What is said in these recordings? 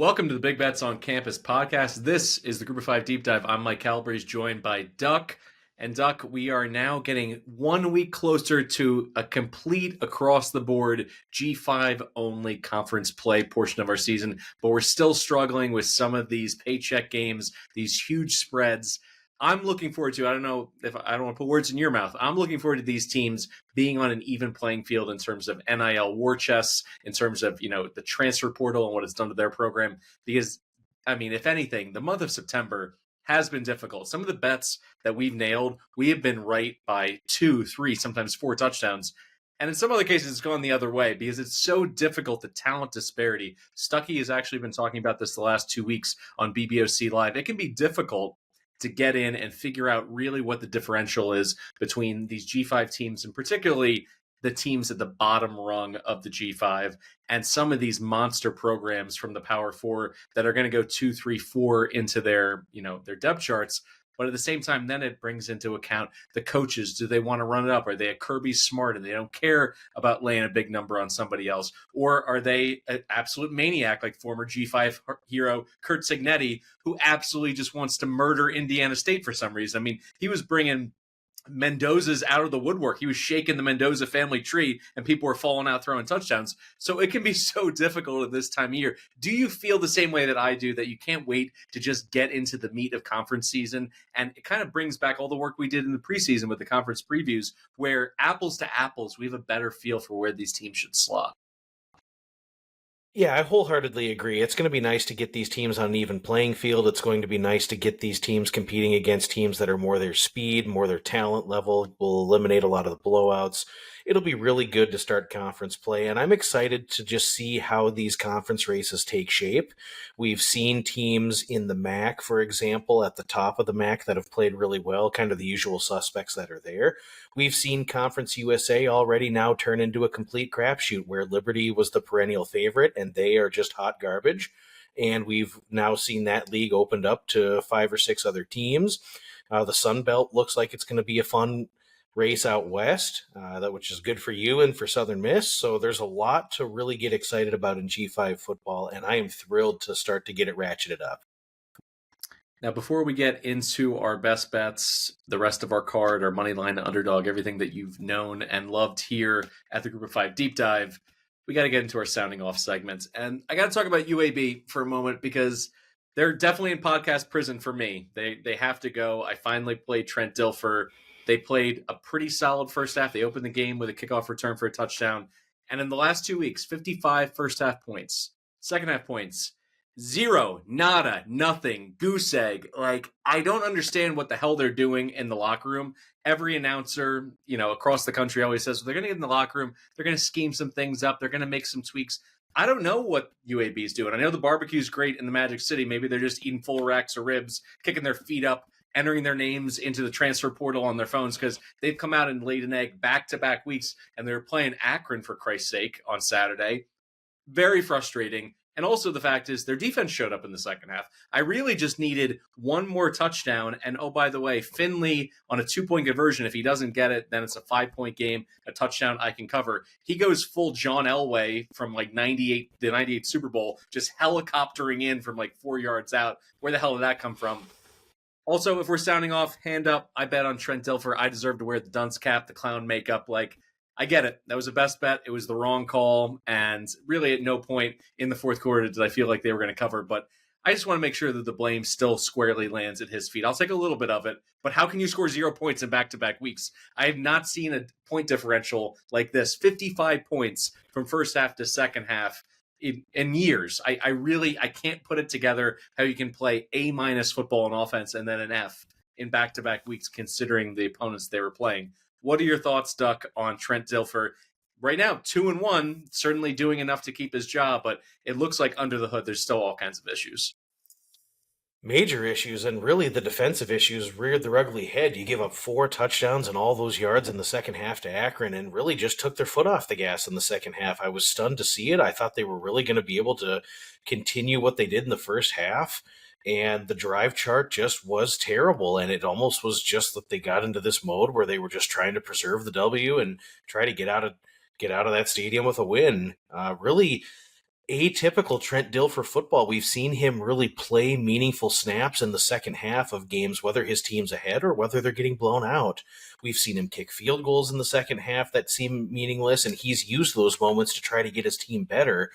Welcome to the Big Bets on Campus podcast. This is the Group of Five Deep Dive. I'm Mike Calabrese, joined by Duck. And Duck, we are now getting 1 week closer to a complete across-the-board G5-only conference play portion of our season, but we're still struggling with some of these paycheck games, these huge spreads. I'm looking forward to, I don't know if I don't want to put words in your mouth, I'm looking forward to these teams being on an even playing field in terms of NIL war chests, in terms of, the transfer portal and what it's done to their program. Because, if anything, the month of September has been difficult. Some of the bets that we've nailed, we have been right by 2, 3, sometimes 4 touchdowns. And in some other cases, it's gone the other way because it's so difficult, the talent disparity. Stuckey has actually been talking about this the last 2 weeks on BBOC Live. It can be difficult to get in and figure out really what the differential is between these G5 teams, and particularly the teams at the bottom rung of the G5 and some of these monster programs from the Power Four that are going to go 2, 3, 4 into their depth charts. But at the same time, then it brings into account the coaches. Do they want to run it up? Are they a Kirby Smart and they don't care about laying a big number on somebody else? Or are they an absolute maniac like former G5 hero Kurt Signetti, who absolutely just wants to murder Indiana State for some reason? He was bringing Mendoza's out of the woodwork. He was shaking the Mendoza family tree and people were falling out throwing touchdowns. So it can be so difficult at this time of year. Do you feel the same way that I do, that you can't wait to just get into the meat of conference season? And it kind of brings back all the work we did in the preseason with the conference previews, where apples to apples, we have a better feel for where these teams should slot. Yeah, I wholeheartedly agree. It's going to be nice to get these teams on an even playing field. It's going to be nice to get these teams competing against teams that are more their speed, more their talent level. Will eliminate a lot of the blowouts. It'll be really good to start conference play, and I'm excited to just see how these conference races take shape. We've seen teams in the MAC, for example, at the top of the MAC that have played really well, kind of the usual suspects that are there. We've seen Conference USA already now turn into a complete crapshoot, where Liberty was the perennial favorite, and they are just hot garbage. And we've now seen that league opened up to 5 or 6 other teams. The Sun Belt looks like it's going to be a fun race out west, which is good for you and for Southern Miss. So there's a lot to really get excited about in G5 football, and I am thrilled to start to get it ratcheted up. Now, before we get into our best bets, the rest of our card, our Moneyline underdog, everything that you've known and loved here at the Group of Five Deep Dive, we got to get into our sounding off segments. And I got to talk about UAB for a moment because they're definitely in podcast prison for me. They have to go. I finally played Trent Dilfer. They played a pretty solid first half. They opened the game with a kickoff return for a touchdown. And in the last 2 weeks, 55 first half points, second half points, 0, nada, nothing, goose egg. I don't understand what the hell they're doing in the locker room. Every announcer, across the country always says, well, they're going to get in the locker room. They're going to scheme some things up. They're going to make some tweaks. I don't know what UAB is doing. I know the barbecue's great in the Magic City. Maybe they're just eating full racks of ribs, kicking their feet up, entering their names into the transfer portal on their phones, because they've come out and laid an egg back-to-back weeks, and they're playing Akron, for Christ's sake, on Saturday. Very frustrating. And also the fact is their defense showed up in the second half. I really just needed one more touchdown. And oh, by the way, Finley on a 2-point conversion, if he doesn't get it, then it's a 5-point game, a touchdown I can cover. He goes full John Elway from the 98 Super Bowl, just helicoptering in from 4 yards out. Where the hell did that come from? Also, if we're sounding off, hand up, I bet on Trent Dilfer. I deserve to wear the dunce cap, the clown makeup. I get it. That was a best bet. It was the wrong call. And really at no point in the fourth quarter did I feel like they were going to cover. But I just want to make sure that the blame still squarely lands at his feet. I'll take a little bit of it. But how can you score 0 points in back-to-back weeks? I have not seen a point differential like this. 55 points from first half to second half in years. I can't put it together how you can play A- football on offense and then an F in back-to-back weeks, considering the opponents they were playing. What are your thoughts, Duck, on Trent Dilfer? Right now, 2-1, certainly doing enough to keep his job, but it looks like under the hood, there's still all kinds of issues. Major issues, and really the defensive issues reared their ugly head. You give up 4 touchdowns and all those yards in the second half to Akron, and really just took their foot off the gas in the second half. I was stunned to see it. I thought they were really going to be able to continue what they did in the first half, and the drive chart just was terrible, and it almost was just that they got into this mode where they were just trying to preserve the W and try to get out of that stadium with a win. Really, atypical Trent Dilfer football. We've seen him really play meaningful snaps in the second half of games, whether his team's ahead or whether they're getting blown out. We've seen him kick field goals in the second half that seem meaningless, and he's used those moments to try to get his team better.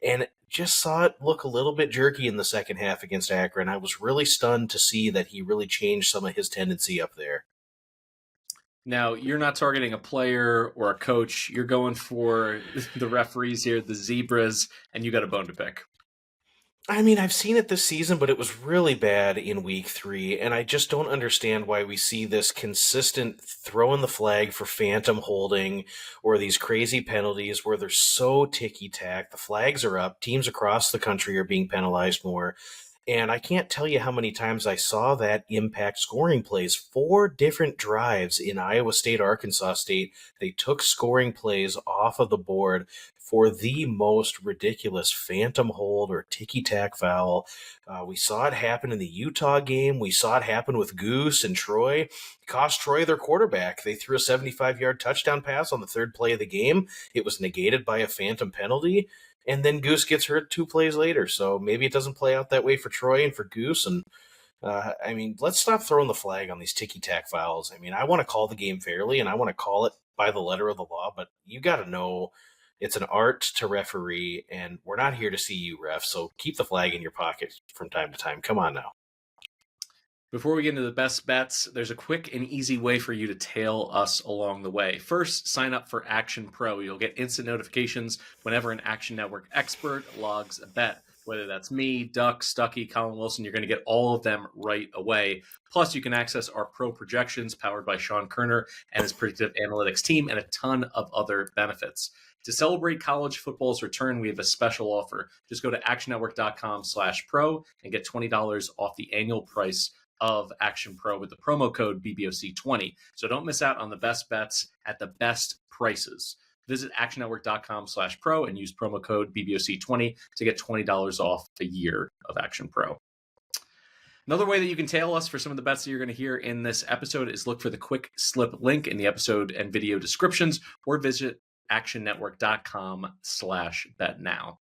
And just saw it look a little bit jerky in the second half against Akron. I was really stunned to see that he really changed some of his tendency up there. Now, you're not targeting a player or a coach. You're going for the referees here, the Zebras, and you got a bone to pick. I mean, I've seen it this season, but it was really bad in week 3, and I just don't understand why we see this consistent throwing the flag for phantom holding or these crazy penalties where they're so ticky-tack. The flags are up. Teams across the country are being penalized more. And I can't tell you how many times I saw that impact scoring plays. 4 different drives in Iowa State, Arkansas State. They took scoring plays off of the board for the most ridiculous phantom hold or ticky-tack foul. We saw it happen in the Utah game. We saw it happen with Goose and Troy. It cost Troy their quarterback. They threw a 75-yard touchdown pass on the 3rd play of the game. It was negated by a phantom penalty. And then Goose gets hurt 2 plays later. So maybe it doesn't play out that way for Troy and for Goose. And I mean, let's stop throwing the flag on these ticky-tack fouls. I mean, I want to call the game fairly, and I want to call it by the letter of the law. But you got to know it's an art to referee, and we're not here to see you, ref. So keep the flag in your pocket from time to time. Come on now. Before we get into the best bets, there's a quick and easy way for you to tail us along the way. First, sign up for Action Pro. You'll get instant notifications whenever an Action Network expert logs a bet. Whether that's me, Duck, Stucky, Colin Wilson, you're going to get all of them right away. Plus, you can access our pro projections powered by Sean Kerner and his predictive analytics team and a ton of other benefits. To celebrate college football's return, we have a special offer. Just go to actionnetwork.com/pro and get $20 off the annual price of Action Pro with the promo code BBOC20. So don't miss out on the best bets at the best prices. Visit actionnetwork.com/pro and use promo code BBOC20 to get $20 off a year of Action Pro. Another way that you can tail us for some of the bets that you're going to hear in this episode is look for the quick slip link in the episode and video descriptions or visit actionnetwork.com/betnow.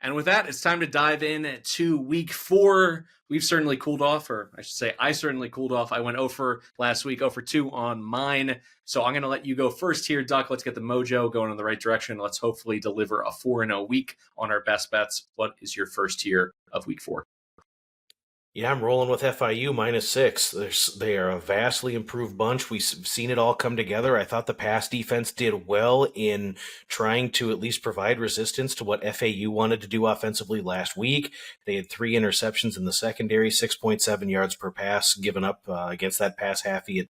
And with that, it's time to dive in to week 4. We've certainly cooled off, or I should say I certainly cooled off. I went 0 for last week, 0 for 2 on mine. So I'm going to let you go first here, Duck. Let's get the mojo going in the right direction. Let's hopefully deliver a 4-0 week on our best bets. What is your first tier of week 4? Yeah, I'm rolling with FIU -6. They are a vastly improved bunch. We've seen it all come together. I thought the pass defense did well in trying to at least provide resistance to what FAU wanted to do offensively last week. They had 3 interceptions in the secondary, 6.7 yards per pass given up against that pass-happy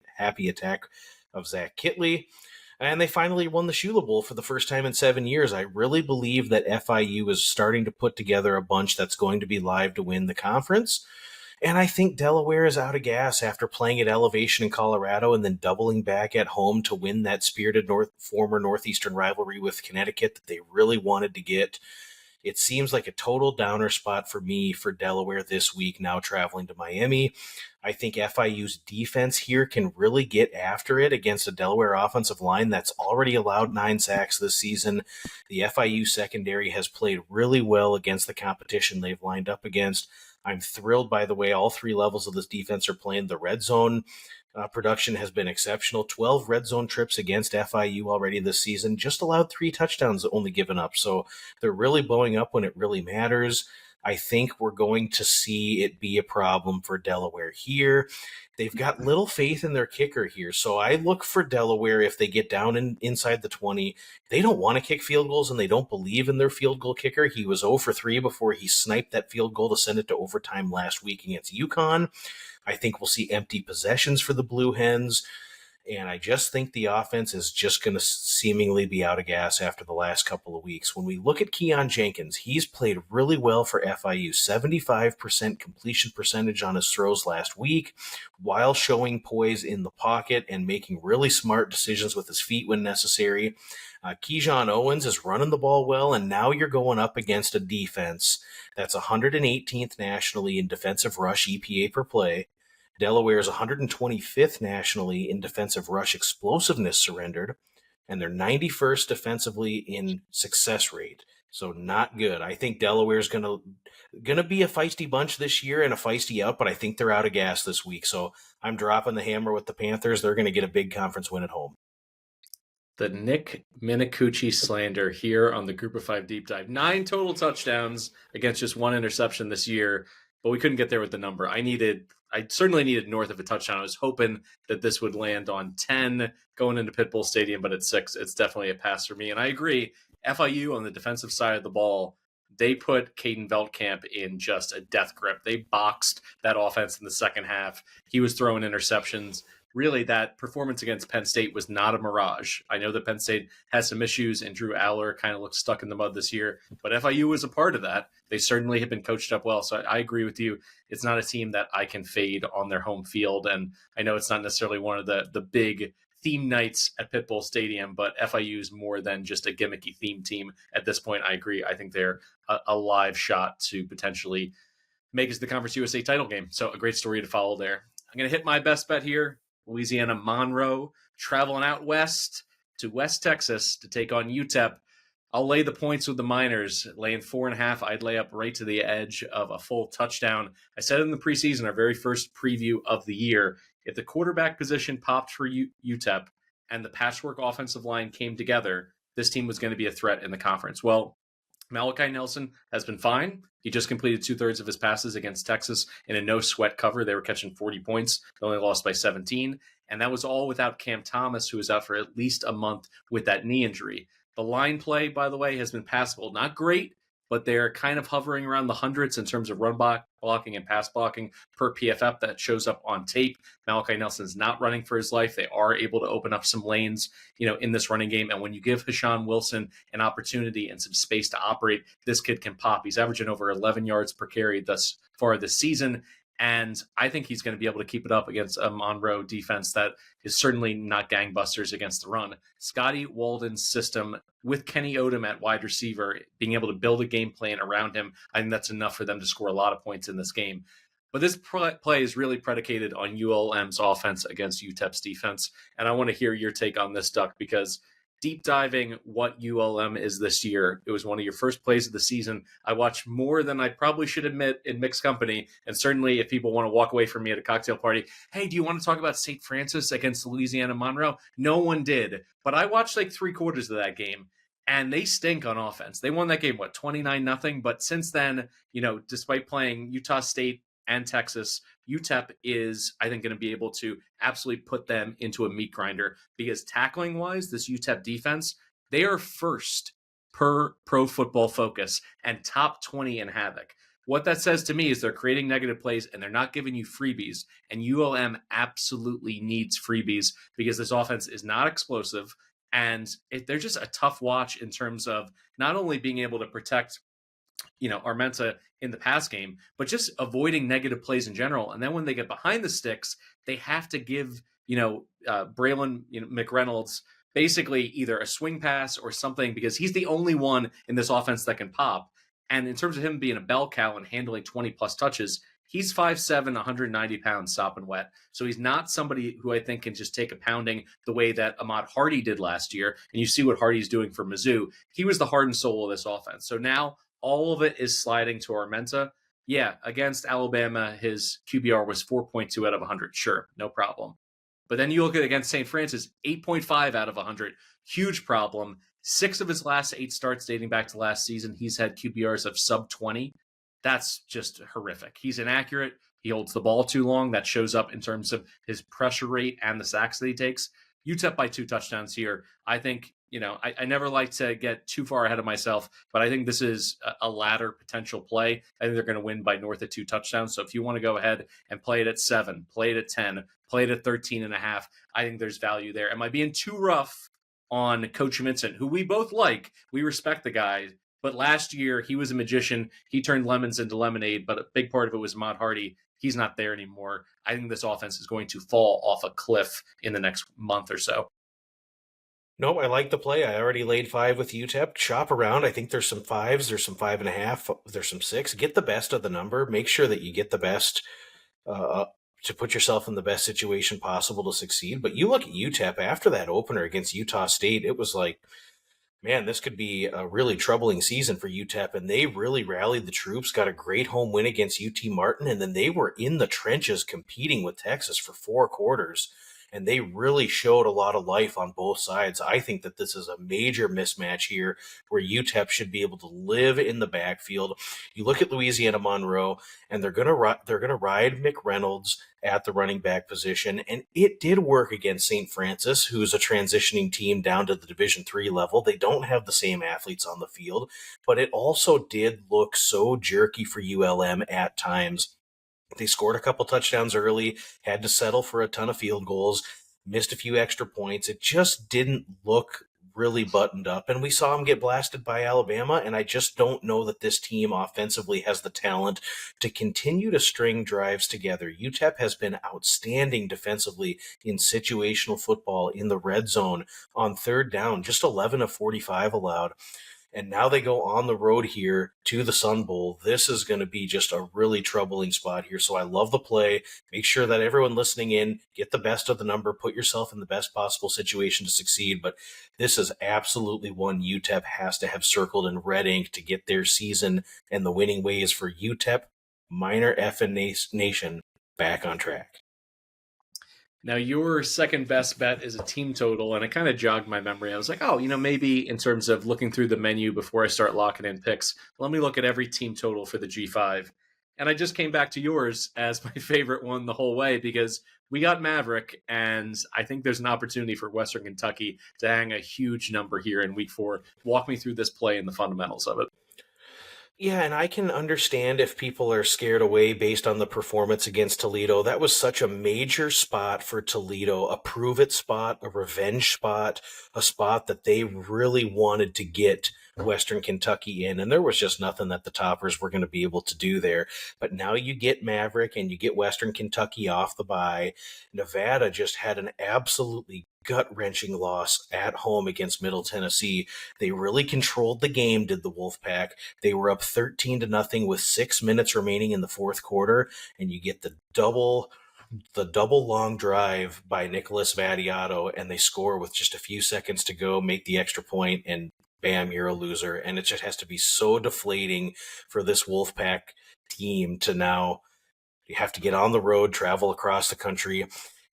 attack of Zach Kitley. And they finally won the Shula Bowl for the first time in 7 years. I really believe that FIU is starting to put together a bunch that's going to be live to win the conference. And I think Delaware is out of gas after playing at elevation in Colorado and then doubling back at home to win that spirited former Northeastern rivalry with Connecticut that they really wanted to get. It seems like a total downer spot for me for Delaware this week, now traveling to Miami. I think FIU's defense here can really get after it against a Delaware offensive line that's already allowed 9 sacks this season. The FIU secondary has played really well against the competition they've lined up against. I'm thrilled, by the way, all 3 levels of this defense are playing. The red zone production has been exceptional. 12 red zone trips against FIU already this season. Just allowed 3 touchdowns only given up. So they're really blowing up when it really matters. I think we're going to see it be a problem for Delaware here. They've got little faith in their kicker here. So I look for Delaware if they get down inside the 20. They don't want to kick field goals, and they don't believe in their field goal kicker. He was 0 for 3 before he sniped that field goal to send it to overtime last week against UConn. I think we'll see empty possessions for the Blue Hens. And I just think the offense is just going to seemingly be out of gas after the last couple of weeks. When we look at Keon Jenkins, he's played really well for FIU, 75% completion percentage on his throws last week, while showing poise in the pocket and making really smart decisions with his feet when necessary. Keyshawn Owens is running the ball well, and now you're going up against a defense that's 118th nationally in defensive rush EPA per play. Delaware is 125th nationally in defensive rush explosiveness surrendered, and they're 91st defensively in success rate. So not good. I think Delaware's gonna be a feisty bunch this year and a feisty out, but I think they're out of gas this week. So I'm dropping the hammer with the Panthers. They're gonna get a big conference win at home. The Nick Minicucci slander here on the Group of Five Deep Dive. 9 total touchdowns against just 1 interception this year, but we couldn't get there with the number. I certainly needed north of a touchdown. I was hoping that this would land on 10 going into Pitbull Stadium, but at 6, it's definitely a pass for me. And I agree, FIU on the defensive side of the ball, they put Caden Veldkamp in just a death grip. They boxed that offense in the second half. He was throwing interceptions. Really, that performance against Penn State was not a mirage. I know that Penn State has some issues, and Drew Aller kind of looks stuck in the mud this year, but FIU was a part of that. They certainly have been coached up well, so I agree with you. It's not a team that I can fade on their home field, and I know it's not necessarily one of the big theme nights at Pitbull Stadium, but FIU is more than just a gimmicky theme team at this point. I agree. I think they're a live shot to potentially make us the Conference USA title game. So a great story to follow there. I'm going to hit my best bet here. Louisiana Monroe traveling out west to West Texas to take on UTEP. I'll lay the points with the Miners, laying 4.5. I'd lay up right to the edge of a full touchdown. I said in the preseason, our very first preview of the year, if the quarterback position popped for UTEP and the patchwork offensive line came together, this team was going to be a threat in the conference. Well, Malachi Nelson has been fine. He just completed 2/3 of his passes against Texas in a no-sweat cover. They were catching 40 points. They only lost by 17. And that was all without Cam Thomas, who was out for at least a month with that knee injury. The line play, by the way, has been passable. Not great, but they're kind of hovering around the hundreds in terms of run blocking and pass blocking per PFF. That shows up on tape. Malachi Nelson's not running for his life. They are able to open up some lanes, in this running game. And when you give Hashawn Wilson an opportunity and some space to operate, this kid can pop. He's averaging over 11 yards per carry thus far this season. And I think he's going to be able to keep it up against a Monroe defense that is certainly not gangbusters against the run. Scotty Walden's system with Kenny Odom at wide receiver, being able to build a game plan around him, I think that's enough for them to score a lot of points in this game. But this play is really predicated on ULM's offense against UTEP's defense. And I want to hear your take on this, Duck, because deep diving what ULM is this year, it was one of your first plays of the season. I watched more than I probably should admit in mixed company. And certainly if people want to walk away from me at a cocktail party, hey, do you want to talk about St. Francis against Louisiana Monroe? No one did. But I watched like 3/4 of that game. And they stink on offense. They won that game, 29-0. But since then, despite playing Utah State and Texas, UTEP is, I think, going to be able to absolutely put them into a meat grinder because tackling-wise, this UTEP defense, they are first per Pro Football Focus and top 20 in havoc. What that says to me is they're creating negative plays and they're not giving you freebies. And ULM absolutely needs freebies because this offense is not explosive. And they're just a tough watch in terms of not only being able to protect, Armenta in the pass game, but just avoiding negative plays in general. And then when they get behind the sticks, they have to give, Braylon McReynolds basically either a swing pass or something because he's the only one in this offense that can pop. And in terms of him being a bell cow and handling 20 plus touches, he's 5'7", 190 pounds, sopping wet. So he's not somebody who I think can just take a pounding the way that Ahmad Hardy did last year. And you see what Hardy's doing for Mizzou. He was the heart and soul of this offense. So now all of it is sliding to Armenta. Yeah, against Alabama, his QBR was 4.2 out of 100. Sure, no problem. But then you look at against St. Francis, 8.5 out of 100. Huge problem. 6 of his last 8 starts dating back to last season, he's had QBRs of sub 20. That's just horrific. He's inaccurate. He holds the ball too long. That shows up in terms of his pressure rate and the sacks that he takes. UTEP by 2 touchdowns here. I think, I never like to get too far ahead of myself, but I think this is a ladder potential play. I think they're going to win by north of 2 touchdowns. So if you want to go ahead and play it at 7, play it at 10, play it at 13.5, I think there's value there. Am I being too rough on Coach Vincent, who we both like? We respect the guy. But last year, he was a magician. He turned lemons into lemonade, but a big part of it was Ahmad Hardy. He's not there anymore. I think this offense is going to fall off a cliff in the next month or so. No, I like the play. I already laid 5 with UTEP. Shop around. I think there's some 5s. There's some 5.5. There's some 6. Get the best of the number. Make sure that you get the best to put yourself in the best situation possible to succeed. But you look at UTEP after that opener against Utah State, it was like Man, this could be a really troubling season for UTEP, and they really rallied the troops, got a great home win against UT Martin, and then they were in the trenches competing with Texas for 4 quarters, and they really showed a lot of life on both sides. I think that this is a major mismatch here where UTEP should be able to live in the backfield. You look at Louisiana Monroe, and they're gonna ride McReynolds at the running back position, and it did work against St. Francis, who's a transitioning team down to the Division III level. They don't have the same athletes on the field, but it also did look so jerky for ULM at times. They scored a couple touchdowns early, had to settle for a ton of field goals, missed a few extra points. It just didn't look really buttoned up, and we saw them get blasted by Alabama, and I just don't know that this team offensively has the talent to continue to string drives together. UTEP has been outstanding defensively in situational football in the red zone on third down, just 11 of 45 allowed. And now they go on the road here to the Sun Bowl. This is going to be just a really troubling spot here. So I love the play. Make sure that everyone listening in, get the best of the number, put yourself in the best possible situation to succeed. But this is absolutely one UTEP has to have circled in red ink to get their season and the winning ways for UTEP, Minor F and Nation, back on track. Now, your second best bet is a team total, and it kind of jogged my memory. I was like, oh, maybe in terms of looking through the menu before I start locking in picks, let me look at every team total for the G5. And I just came back to yours as my favorite one the whole way because we got Maverick, and I think there's an opportunity for Western Kentucky to hang a huge number here in week 4. Walk me through this play and the fundamentals of it. Yeah, and I can understand if people are scared away based on the performance against Toledo. That was such a major spot for Toledo, a prove-it spot, a revenge spot, a spot that they really wanted to get Western Kentucky in, and there was just nothing that the Toppers were going to be able to do there. But now you get Maverick and you get Western Kentucky off the bye. Nevada just had an absolutely gut-wrenching loss at home against Middle Tennessee. They really controlled the game, did the Wolfpack. They were up 13-0 with 6 minutes remaining in the fourth quarter, and you get the double long drive by Nicholas Vadiato, and they score with just a few seconds to go, make the extra point, and bam, you're a loser. And it just has to be so deflating for this Wolfpack team to now you have to get on the road, travel across the country.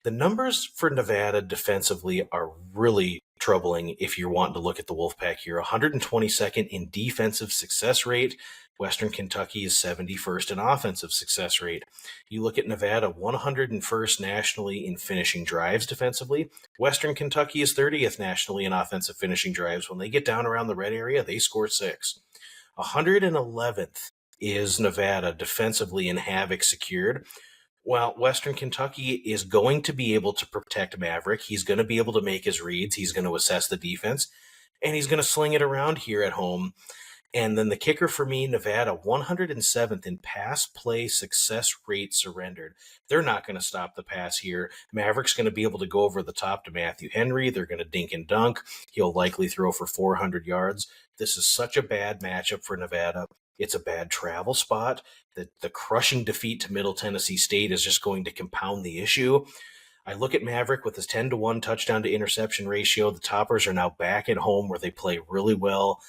The numbers for Nevada defensively are really troubling if you're wanting to look at the Wolfpack here. 122nd in defensive success rate. Western Kentucky is 71st in offensive success rate. You look at Nevada, 101st nationally in finishing drives defensively. Western Kentucky is 30th nationally in offensive finishing drives. When they get down around the red area, they score 6. 111th is Nevada defensively in havoc secured. Well, Western Kentucky is going to be able to protect Maverick. He's going to be able to make his reads. He's going to assess the defense, and he's going to sling it around here at home. And then the kicker for me, Nevada, 107th in pass play success rate surrendered. They're not going to stop the pass here. Maverick's going to be able to go over the top to Matthew Henry. They're going to dink and dunk. He'll likely throw for 400 yards. This is such a bad matchup for Nevada. It's a bad travel spot. The crushing defeat to Middle Tennessee State is just going to compound the issue. I look at Maverick with his 10-1 touchdown to interception ratio. The Toppers are now back at home where they play really well.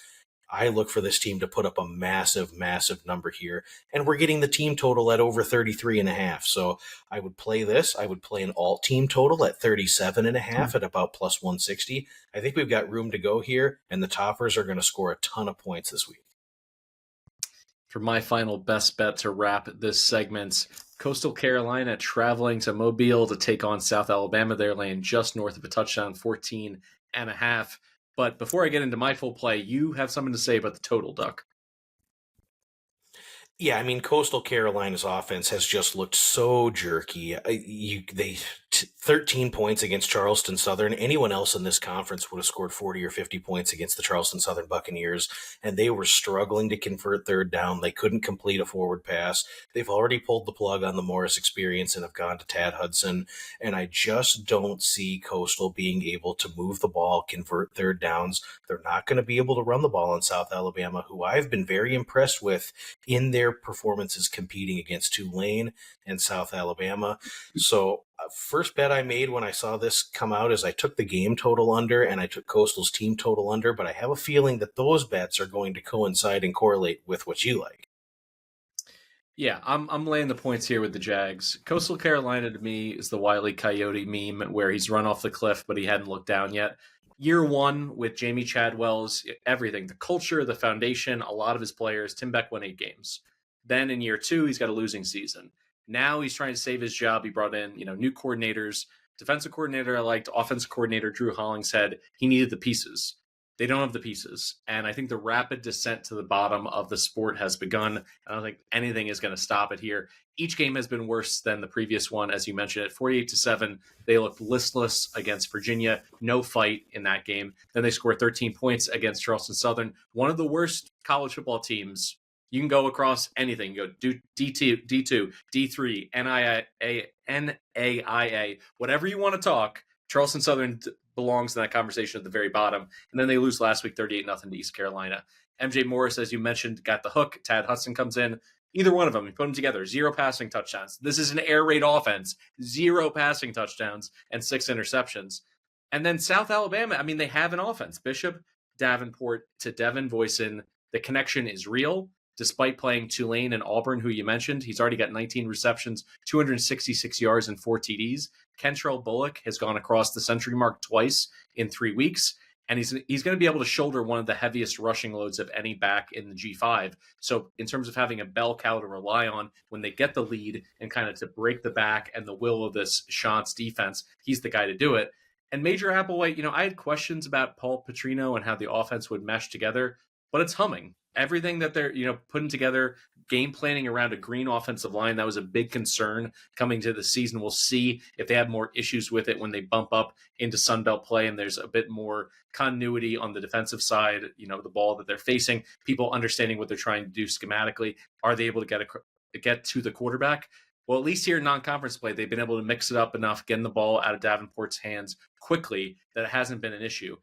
I look for this team to put up a massive, massive number here. And we're getting the team total at over 33.5. So I would play this. I would play an alt team total at 37.5 at about plus 160. I think we've got room to go here, and the Toppers are going to score a ton of points this week. For my final best bet to wrap this segment, Coastal Carolina traveling to Mobile to take on South Alabama. They're laying just north of a touchdown, 14.5. But before I get into my full play, you have something to say about the total, Duck. Yeah, I mean, Coastal Carolina's offense has just looked so jerky. 13 points against Charleston Southern. Anyone else in this conference would have scored 40 or 50 points against the Charleston Southern Buccaneers, and they were struggling to convert third down. They couldn't complete a forward pass. They've already pulled the plug on the Morris experience and have gone to Tad Hudson, and I just don't see Coastal being able to move the ball, convert third downs. They're not going to be able to run the ball on South Alabama, who I've been very impressed with in their performances competing against Tulane and South Alabama. So first bet I made when I saw this come out is I took the game total under and I took Coastal's team total under, but I have a feeling that those bets are going to coincide and correlate with what you like. Yeah, I'm laying the points here with the Jags. Coastal Carolina to me is the Wile E. Coyote meme where he's run off the cliff but he hadn't looked down yet. Year one with Jamie Chadwell's everything, the culture, the foundation, a lot of his players. Tim Beck won 8 games. Then in year two, he's got a losing season. Now he's trying to save his job. He brought in new coordinators. Defensive coordinator I liked. Offensive coordinator Drew Hollingshead. He needed the pieces. They don't have the pieces. And I think the rapid descent to the bottom of the sport has begun. I don't think anything is going to stop it here. Each game has been worse than the previous one, as you mentioned. At 48-7, they looked listless against Virginia. No fight in that game. Then they scored 13 points against Charleston Southern, one of the worst college football teams. You can go across anything. You go D2, D3, NAIA, whatever you want to talk. Charleston Southern belongs in that conversation at the very bottom. And then they lose last week 38-0 to East Carolina. MJ Morris, as you mentioned, got the hook. Tad Hudson comes in. Either one of them, you put them together, 0 passing touchdowns. This is an air raid offense, 0 passing touchdowns and 6 interceptions. And then South Alabama, I mean, they have an offense. Bishop Davenport to Devin Voisin. The connection is real. Despite playing Tulane and Auburn, who you mentioned, he's already got 19 receptions, 266 yards, and 4 TDs. Kentrell Bullock has gone across the century mark twice in 3 weeks, and he's going to be able to shoulder one of the heaviest rushing loads of any back in the G5. So in terms of having a bell cow to rely on when they get the lead and kind of to break the back and the will of this Shantz defense, he's the guy to do it. And Major Applewhite, I had questions about Paul Petrino and how the offense would mesh together, but it's humming. Everything that they're putting together, game planning around a green offensive line, that was a big concern coming to the season. We'll see if they have more issues with it when they bump up into Sun Belt play and there's a bit more continuity on the defensive side, the ball that they're facing, people understanding what they're trying to do schematically. Are they able to get to the quarterback? Well, at least here in non-conference play, they've been able to mix it up enough, getting the ball out of Davenport's hands quickly, that it hasn't been an issue.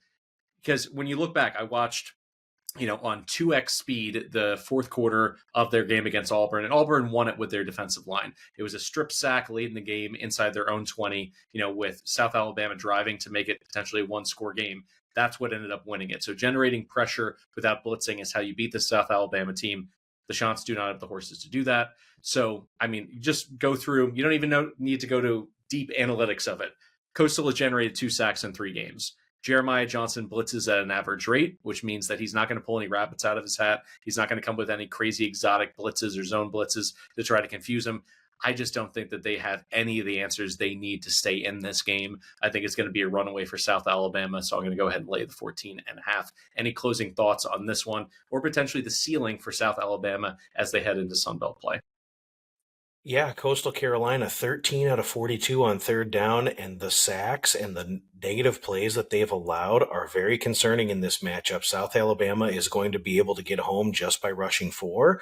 Because when you look back, I watched on 2x speed, the fourth quarter of their game against Auburn, and Auburn won it with their defensive line. It was a strip sack late in the game inside their own 20, with South Alabama driving to make it potentially a 1-score game. That's what ended up winning it. So generating pressure without blitzing is how you beat the South Alabama team. The Shantz do not have the horses to do that. So, you just go through. You don't even need to go to deep analytics of it. Coastal has generated 2 sacks in 3 games. Jeremiah Johnson blitzes at an average rate, which means that he's not going to pull any rabbits out of his hat. He's not going to come with any crazy exotic blitzes or zone blitzes to try to confuse him. I just don't think that they have any of the answers they need to stay in this game. I think it's going to be a runaway for South Alabama, so I'm going to go ahead and lay the 14.5. Any closing thoughts on this one, or potentially the ceiling for South Alabama as they head into Sun Belt play? Yeah, Coastal Carolina, 13 out of 42 on third down, and the sacks and the negative plays that they've allowed are very concerning in this matchup. South Alabama is going to be able to get home just by rushing 4.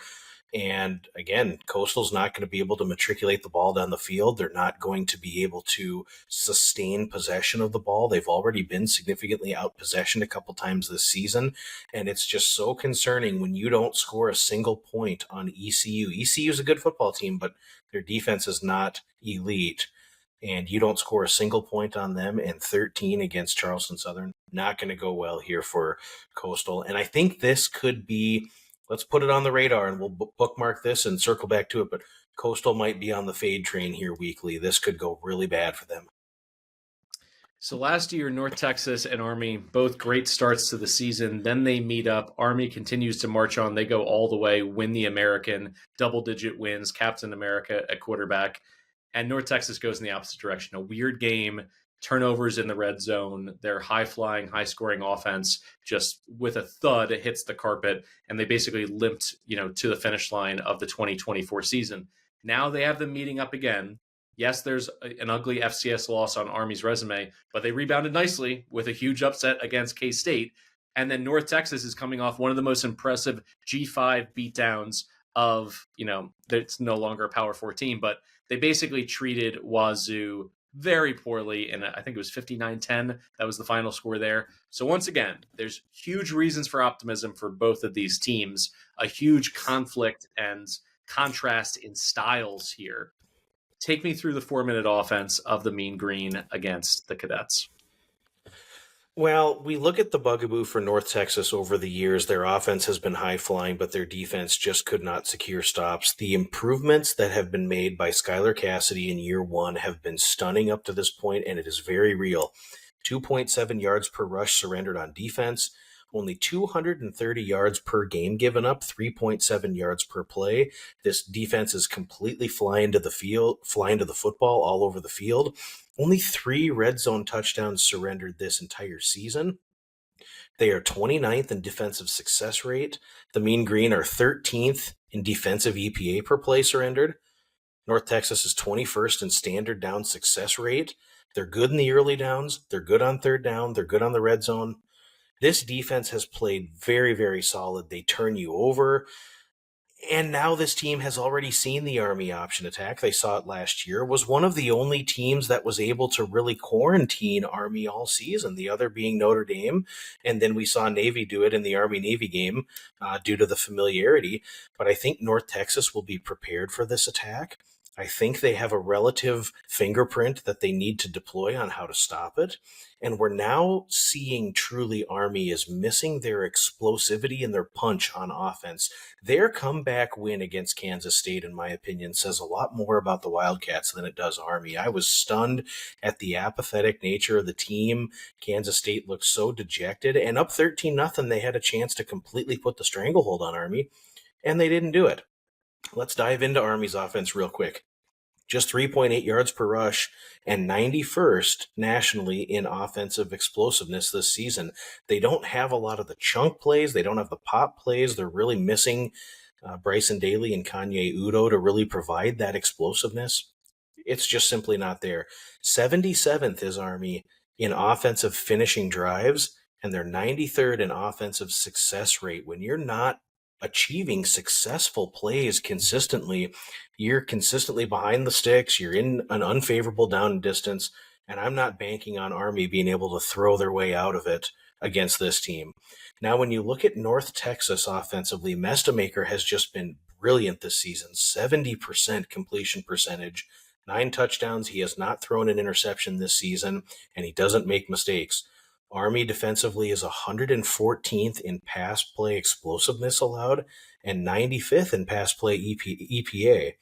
And again, Coastal's not going to be able to matriculate the ball down the field. They're not going to be able to sustain possession of the ball. They've already been significantly out-possessioned a couple times this season. And it's just so concerning when you don't score a single point on ECU. ECU is a good football team, but their defense is not elite. And you don't score a single point on them, and 13 against Charleston Southern. Not going to go well here for Coastal. And I think this could be... Let's put it on the radar, and we'll bookmark this and circle back to it. But Coastal might be on the fade train here weekly. This could go really bad for them. So last year, North Texas and Army, both great starts to the season. Then they meet up. Army continues to march on. They go all the way, win the American, double-digit wins, Captain America at quarterback. And North Texas goes in the opposite direction. A weird game, turnovers in the red zone, their high-flying, high-scoring offense just with a thud, it hits the carpet, and they basically limped, to the finish line of the 2024 season. Now they have them meeting up again. Yes, there's an ugly FCS loss on Army's resume, but they rebounded nicely with a huge upset against K-State. And then North Texas is coming off one of the most impressive G5 beatdowns of, it's no longer a Power 4 team, but they basically treated Wazoo very poorly, and I think it was 59-10. That was the final score there. So once again, there's huge reasons for optimism for both of these teams, a huge conflict and contrast in styles here. Take me through the 4-minute offense of the Mean Green against the Cadets. Well, we look at the bugaboo for North Texas over the years. Their offense has been high flying, but their defense just could not secure stops. The improvements that have been made by Skylar Cassidy in year one have been stunning up to this point, and it is very real. 2.7 yards per rush surrendered on defense, only 230 yards per game given up, 3.7 yards per play. This defense is completely flying to the football all over the field. Only 3 red zone touchdowns surrendered this entire season. They are 29th in defensive success rate. The Mean Green are 13th in defensive EPA per play surrendered. North Texas is 21st in standard down success rate. They're good in the early downs. They're good on third down. They're good on the red zone. This defense has played very, very solid. They turn you over. And now this team has already seen the Army option attack. They saw it last year. Was one of the only teams that was able to really quarantine Army all season, the other being Notre Dame. And then we saw Navy do it in the Army-Navy game due to the familiarity. But I think North Texas will be prepared for this attack. I think they have a relative fingerprint that they need to deploy on how to stop it. And we're now seeing truly Army is missing their explosivity and their punch on offense. Their comeback win against Kansas State, in my opinion, says a lot more about the Wildcats than it does Army. I was stunned at the apathetic nature of the team. Kansas State looked so dejected, and up 13-0, they had a chance to completely put the stranglehold on Army, and they didn't do it. Let's dive into Army's offense real quick. Just 3.8 yards per rush and 91st nationally in offensive explosiveness this season. They don't have a lot of the chunk plays. They don't have the pop plays. They're really missing Bryson Daly and Kanye Udo to really provide that explosiveness. It's just simply not there. 77th is Army in offensive finishing drives, and they're 93rd in offensive success rate. When you're not achieving successful plays consistently, you're consistently behind the sticks, you're in an unfavorable down distance, and I'm not banking on Army being able to throw their way out of it against this team. Now, when you look at North Texas offensively, Mestamaker has just been brilliant this season, 70% completion percentage, 9 touchdowns. He has not thrown an interception this season, and he doesn't make mistakes. Army defensively is 114th in pass play explosiveness allowed and 95th in pass play EPA.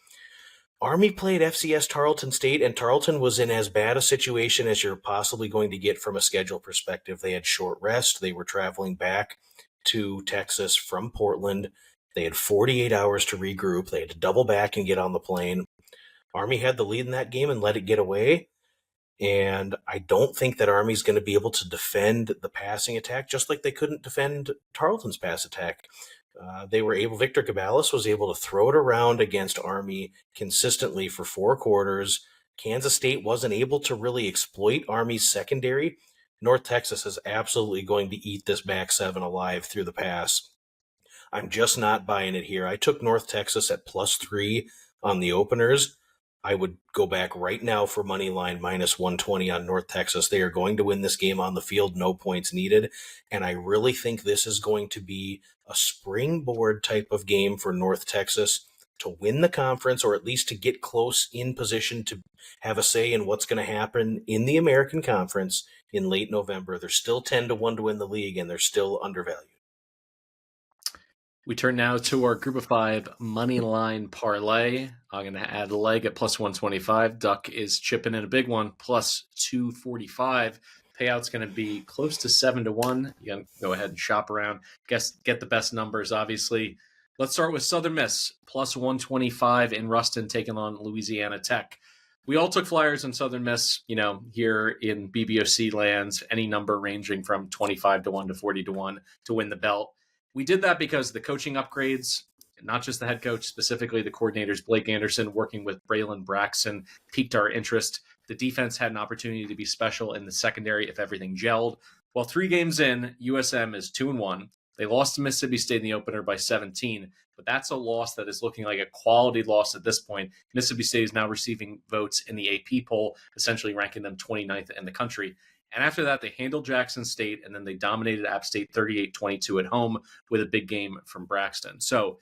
Army played FCS Tarleton State, and Tarleton was in as bad a situation as you're possibly going to get from a schedule perspective. They had short rest. They were traveling back to Texas from Portland. They had 48 hours to regroup. They had to double back and get on the plane. Army had the lead in that game and let it get away. And I don't think that Army's going to be able to defend the passing attack, just like they couldn't defend Tarleton's pass attack. Victor Caballas was able to throw it around against Army consistently for 4 quarters. Kansas State wasn't able to really exploit Army's secondary. North Texas is absolutely going to eat this back 7 alive through the pass. I'm just not buying it here. I took North Texas at +3 on the openers. I would go back right now for Moneyline -120 on North Texas. They are going to win this game on the field, no points needed. And I really think this is going to be a springboard type of game for North Texas to win the conference, or at least to get close in position to have a say in what's going to happen in the American Conference in late November. They're still 10-1 to win the league, and they're still undervalued. We turn now to our Group of 5 Moneyline Parlay. I'm going to add a leg at +125. Duck is chipping in a big one, +245. Payout's going to be close to 7-1. You can go ahead and shop around. Get the best numbers, obviously. Let's start with Southern Miss, +125 in Ruston, taking on Louisiana Tech. We all took flyers on Southern Miss, here in BBOC lands, any number ranging from 25-1 to 40-1 to win the belt. We did that because the coaching upgrades, not just the head coach, specifically the coordinators, Blake Anderson working with Braylon Braxton, piqued our interest. The defense had an opportunity to be special in the secondary if everything gelled. Well, 3 games in, USM is 2-1. They lost to Mississippi State in the opener by 17, but that's a loss that is looking like a quality loss at this point. Mississippi State is now receiving votes in the AP poll, essentially ranking them 29th in the country. And after that, they handled Jackson State, and then they dominated App State 38-22 at home with a big game from Braxton. So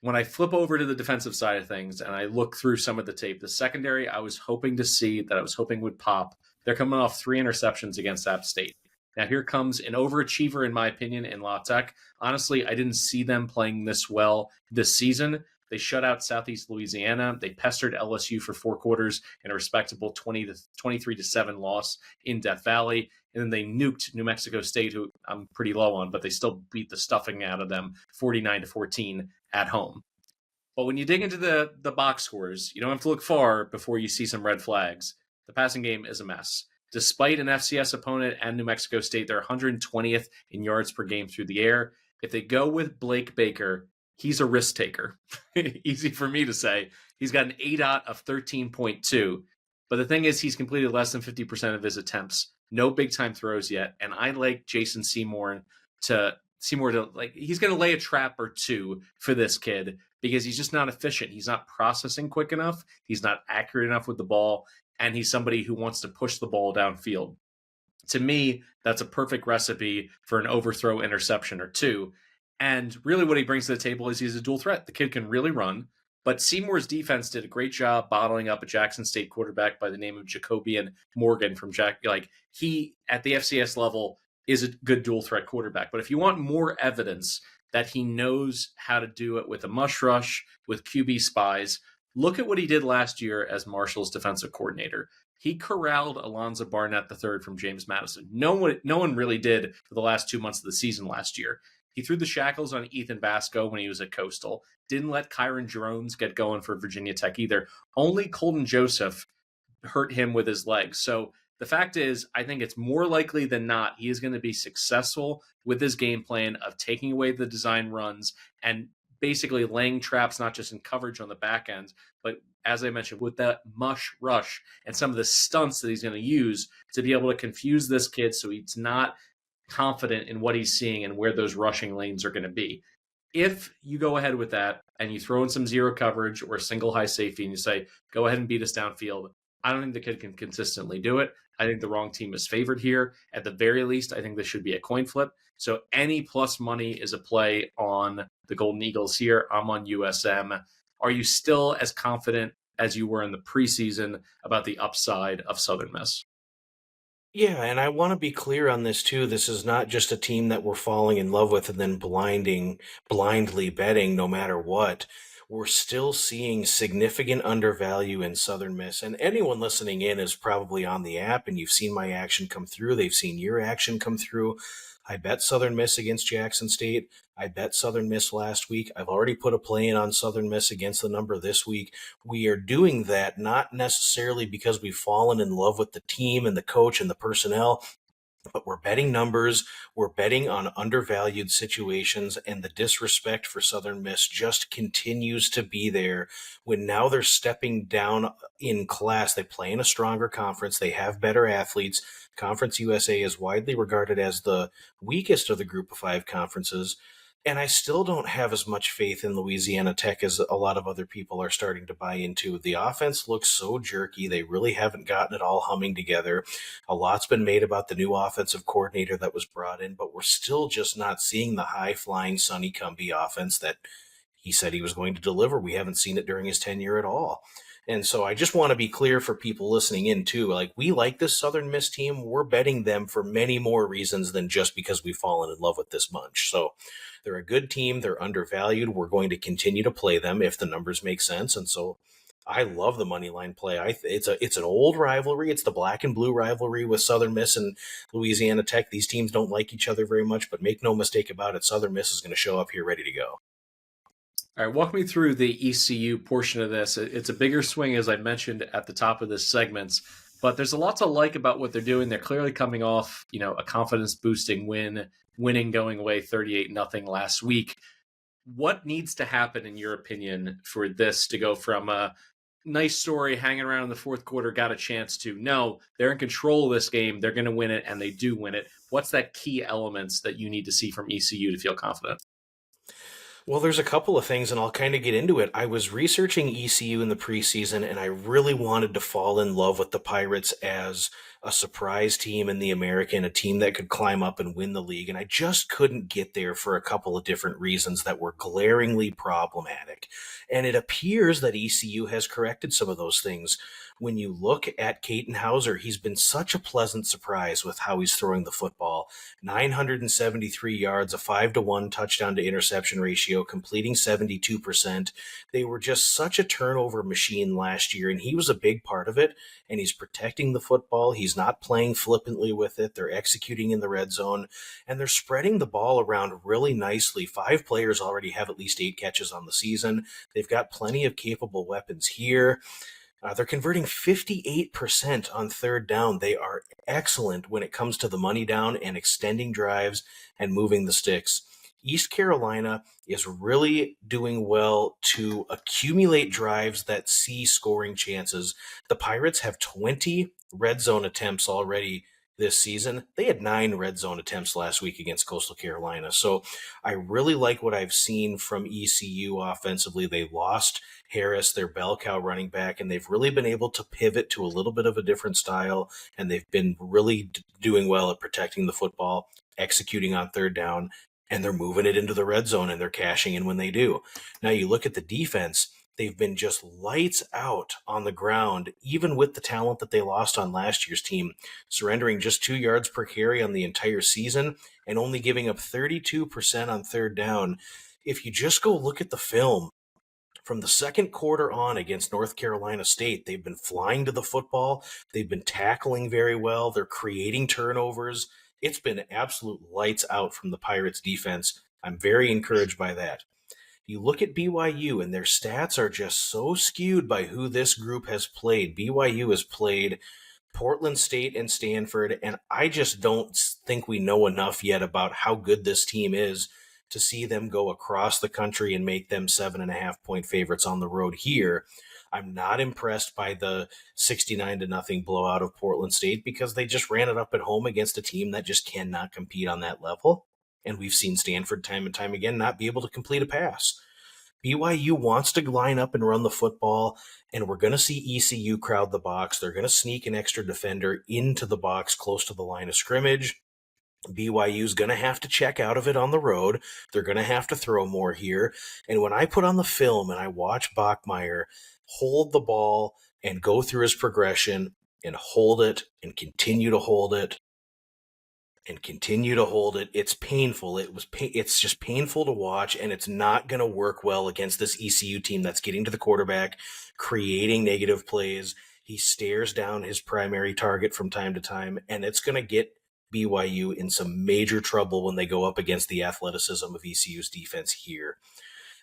when I flip over to the defensive side of things and I look through some of the tape, the secondary I was hoping to see that I was hoping would pop. They're coming off 3 interceptions against App State. Now here comes an overachiever, in my opinion, in La Tech. Honestly, I didn't see them playing this well this season. They shut out Southeast Louisiana. They pestered LSU for 4 quarters in a respectable 23-7 loss in Death Valley. And then they nuked New Mexico State, who I'm pretty low on, but they still beat the stuffing out of them 49-14 at home. But when you dig into the box scores, you don't have to look far before you see some red flags. The passing game is a mess. Despite an FCS opponent and New Mexico State, they're 120th in yards per game through the air. If they go with Blake Baker, he's a risk taker. Easy for me to say. He's got an ADOT of 13.2. But the thing is, he's completed less than 50% of his attempts. No big-time throws yet. And I like Jason Seymour to he's going to lay a trap or two for this kid because he's just not efficient. He's not processing quick enough. He's not accurate enough with the ball. And he's somebody who wants to push the ball downfield. To me, that's a perfect recipe for an overthrow interception or two. And really what he brings to the table is he's a dual threat. The kid can really run, but Seymour's defense did a great job bottling up a Jackson State quarterback by the name of Jacobian Morgan from he, at the FCS level, is a good dual threat quarterback. But if you want more evidence that he knows how to do it with a mush rush, with QB spies, look at what he did last year as Marshall's defensive coordinator. He corralled Alonzo Barnett III from James Madison. No one really did for the last 2 months of the season last year. He threw the shackles on Ethan Basco when he was at Coastal. Didn't let Kyron Jones get going for Virginia Tech either. Only Colton Joseph hurt him with his legs. So the fact is, I think it's more likely than not he is going to be successful with his game plan of taking away the design runs and basically laying traps, not just in coverage on the back end, but as I mentioned, with that mush rush and some of the stunts that he's going to use to be able to confuse this kid so he's not confident in what he's seeing and where those rushing lanes are going to be. If you go ahead with that and you throw in some zero coverage or single high safety and you say, go ahead and beat us downfield, I don't think the kid can consistently do it. I think the wrong team is favored here. At the very least, I think this should be a coin flip. So any plus money is a play on the Golden Eagles here. I'm on USM. Are you still as confident as you were in the preseason about the upside of Southern Miss? Yeah, and I want to be clear on this too. This is not just a team that we're falling in love with and then blindly betting no matter what. We're still seeing significant undervalue in Southern Miss. And anyone listening in is probably on the app and you've seen my action come through. They've seen your action come through. I bet Southern Miss against Jackson State. I bet Southern Miss last week. I've already put a play in on Southern Miss against the number this week. We are doing that not necessarily because we've fallen in love with the team and the coach and the personnel, but we're betting numbers, we're betting on undervalued situations, and the disrespect for Southern Miss just continues to be there when now they're stepping down in class. They play in a stronger conference, they have better athletes. Conference USA is widely regarded as the weakest of the Group of 5 conferences, and I still don't have as much faith in Louisiana Tech as a lot of other people are starting to buy into. The offense looks so jerky. They really haven't gotten it all humming together. A lot's been made about the new offensive coordinator that was brought in, but we're still just not seeing the high-flying Sonny Cumbie offense that he said he was going to deliver. We haven't seen it during his tenure at all. And so I just want to be clear for people listening in too. Like, we like this Southern Miss team. We're betting them for many more reasons than just because we've fallen in love with this bunch. So they're a good team. They're undervalued. We're going to continue to play them if the numbers make sense. And so I love the Moneyline play. It's an old rivalry. It's the black and blue rivalry with Southern Miss and Louisiana Tech. These teams don't like each other very much, but make no mistake about it, Southern Miss is going to show up here ready to go. All right, walk me through the ECU portion of this. It's a bigger swing, as I mentioned at the top of this segment, but there's a lot to like about what they're doing. They're clearly coming off, a confidence-boosting winning going away 38-0 last week. What needs to happen, in your opinion, for this to go from a nice story hanging around in the fourth quarter, got a chance to, no, they're in control of this game, they're going to win it, and they do win it? What's that key elements that you need to see from ECU to feel confident? Well, there's a couple of things, and I'll kind of get into it. I was researching ECU in the preseason, and I really wanted to fall in love with the Pirates as a surprise team in the American, a team that could climb up and win the league. And I just couldn't get there for a couple of different reasons that were glaringly problematic. And it appears that ECU has corrected some of those things. When you look at Caden Hauser, he's been such a pleasant surprise with how he's throwing the football. 973 yards, a 5-to-1 touchdown to interception ratio, completing 72%. They were just such a turnover machine last year, and he was a big part of it. And he's protecting the football. He's not playing flippantly with it. They're executing in the red zone, and they're spreading the ball around really nicely. 5 players already have at least 8 catches on the season. They've got plenty of capable weapons here. They're converting 58% on third down. They are excellent when it comes to the money down and extending drives and moving the sticks. East Carolina is really doing well to accumulate drives that see scoring chances. The Pirates have 20 red zone attempts already this season. They had 9 red zone attempts last week against Coastal Carolina. So I really like what I've seen from ECU offensively. They lost Harris, their bell cow running back, and they've really been able to pivot to a little bit of a different style, and they've been really doing well at protecting the football, executing on third down, and they're moving it into the red zone, and they're cashing in when they do. Now you look at the defense, they've been just lights out on the ground, even with the talent that they lost on last year's team, surrendering just 2 yards per carry on the entire season and only giving up 32% on third down. If you just go look at the film, from the second quarter on against North Carolina State, they've been flying to the football. They've been tackling very well. They're creating turnovers. It's been absolute lights out from the Pirates defense. I'm very encouraged by that. You look at BYU, and their stats are just so skewed by who this group has played. BYU has played Portland State and Stanford, and I just don't think we know enough yet about how good this team is to see them go across the country and make them 7.5-point favorites on the road here. I'm not impressed by the 69-0 blowout of Portland State because they just ran it up at home against a team that just cannot compete on that level. And we've seen Stanford time and time again not be able to complete a pass. BYU wants to line up and run the football, and we're going to see ECU crowd the box. They're going to sneak an extra defender into the box close to the line of scrimmage. BYU's going to have to check out of it on the road. They're going to have to throw more here. And when I put on the film and I watch Bachmeier hold the ball and go through his progression and hold it and continue to hold it and continue to hold it, it's painful. It's just painful to watch, and it's not going to work well against this ECU team that's getting to the quarterback, creating negative plays. He stares down his primary target from time to time, and it's going to get BYU in some major trouble when they go up against the athleticism of ECU's defense here.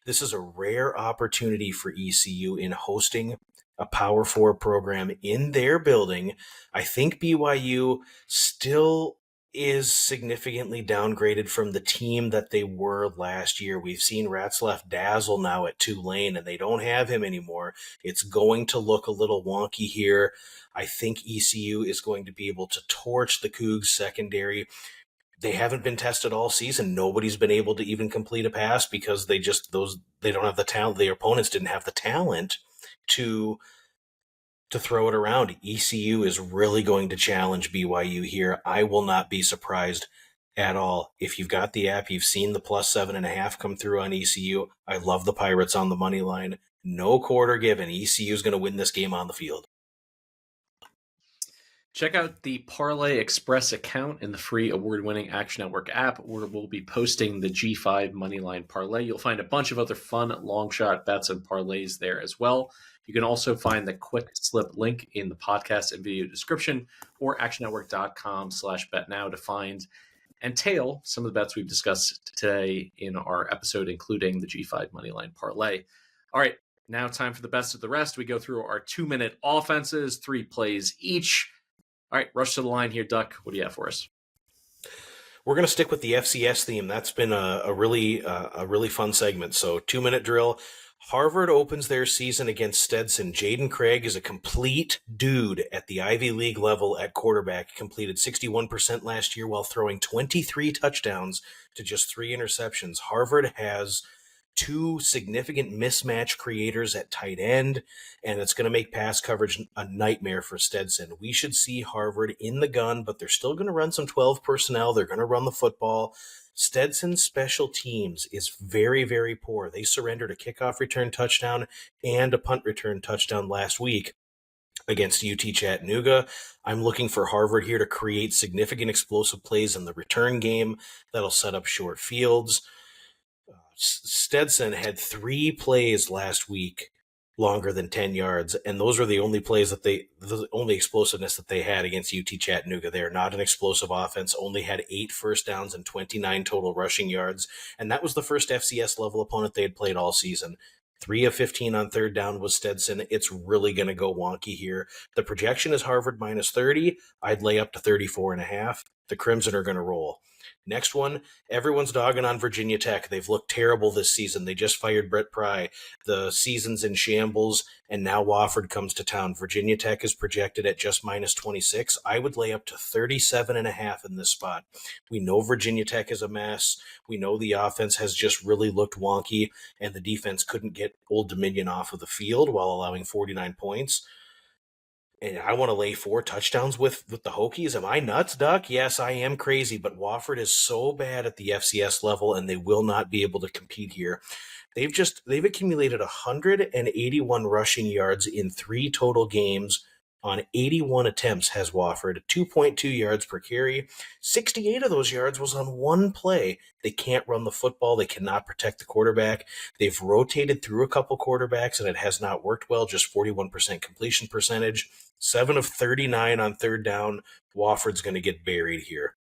This is a rare opportunity for ECU in hosting a Power 4 program in their building. I think BYU still is significantly downgraded from the team that they were last year. We've seen Ratzlaff dazzle now at Tulane, and they don't have him anymore. It's going to look a little wonky here. I think ECU is going to be able to torch the Cougs secondary. They haven't been tested all season. Nobody's been able to even complete a pass because they don't have the talent. Their opponents didn't have the talent to throw it around. ECU is really going to challenge BYU here. I will not be surprised at all. If you've got the app, you've seen the plus 7.5 come through on ECU. I love the Pirates on the money line. No quarter given. ECU is going to win this game on the field. Check out the Parlay Express account in the free award-winning Action Network app, where we'll be posting the G5 Moneyline Parlay. You'll find a bunch of other fun long shot bets and parlays there as well. You can also find the quick slip link in the podcast and video description, or actionnetwork.com/betnow to find and tail some of the bets we've discussed today in our episode, including the G5 Moneyline Parlay. All right, now time for the best of the rest. We go through our 2-minute offenses, 3 plays each. All right, rush to the line here, Duck. What do you have for us? We're going to stick with the FCS theme. That's been a really fun segment. So 2-minute drill. Harvard opens their season against Stetson. Jaden Craig is a complete dude at the Ivy League level at quarterback. Completed 61% last year while throwing 23 touchdowns to just 3 interceptions. Harvard has two significant mismatch creators at tight end, and it's going to make pass coverage a nightmare for Stetson. We should see Harvard in the gun, but they're still going to run some 12 personnel. They're going to run the football. Stetson's special teams is very, very poor. They surrendered a kickoff return touchdown and a punt return touchdown last week against UT Chattanooga. I'm looking for Harvard here to create significant explosive plays in the return game that'll set up short fields. Stetson had 3 plays last week longer than 10 yards, and those are the only plays the only explosiveness that they had against UT Chattanooga. They are not an explosive offense, only had 8 first downs and 29 total rushing yards, and that was the first FCS level opponent they had played all season. 3 of 15 on third down was Stetson. It's really going to go wonky here. The projection is Harvard minus 30. I'd lay up to 34.5. The Crimson are going to roll. Next one, everyone's dogging on Virginia Tech. They've looked terrible this season. They just fired Brett Pry. The season's in shambles, and now Wofford comes to town. Virginia Tech is projected at just minus 26. I would lay up to 37.5 in this spot. We know Virginia Tech is a mess. We know the offense has just really looked wonky, and the defense couldn't get Old Dominion off of the field while allowing 49 points. And I want to lay 4 touchdowns with the Hokies. Am I nuts, Duck? Yes, I am crazy, but Wofford is so bad at the FCS level, and they will not be able to compete here. They've accumulated 181 rushing yards in 3 total games on 81 attempts, has Wofford, 2.2 yards per carry. 68 of those yards was on 1 play. They can't run the football. They cannot protect the quarterback. They've rotated through a couple quarterbacks, and it has not worked well, just 41% completion percentage. 7 of 39 on third down. Wofford's going to get buried here.